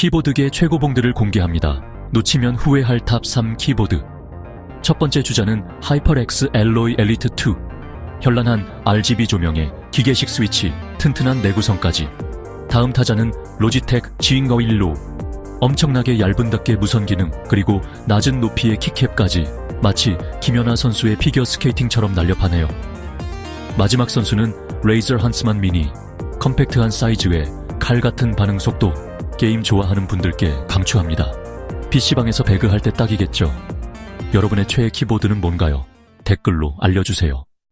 키보드계 최고봉들을 공개합니다. 놓치면 후회할 탑 3 키보드. 첫 번째 주자는 하이퍼렉스 알로이 엘리트 2. 현란한 RGB 조명에 기계식 스위치, 튼튼한 내구성까지. 다음 타자는 로지텍 G-Go1로. 엄청나게 얇은 덮개 무선 기능, 그리고 낮은 높이의 키캡까지. 마치 김연아 선수의 피겨 스케이팅처럼 날렵하네요. 마지막 선수는 레이저 헌츠만 미니. 컴팩트한 사이즈에 칼 같은 반응 속도. 게임 좋아하는 분들께 강추합니다. PC방에서 배그할 때 딱이겠죠. 여러분의 최애 키보드는 뭔가요? 댓글로 알려주세요.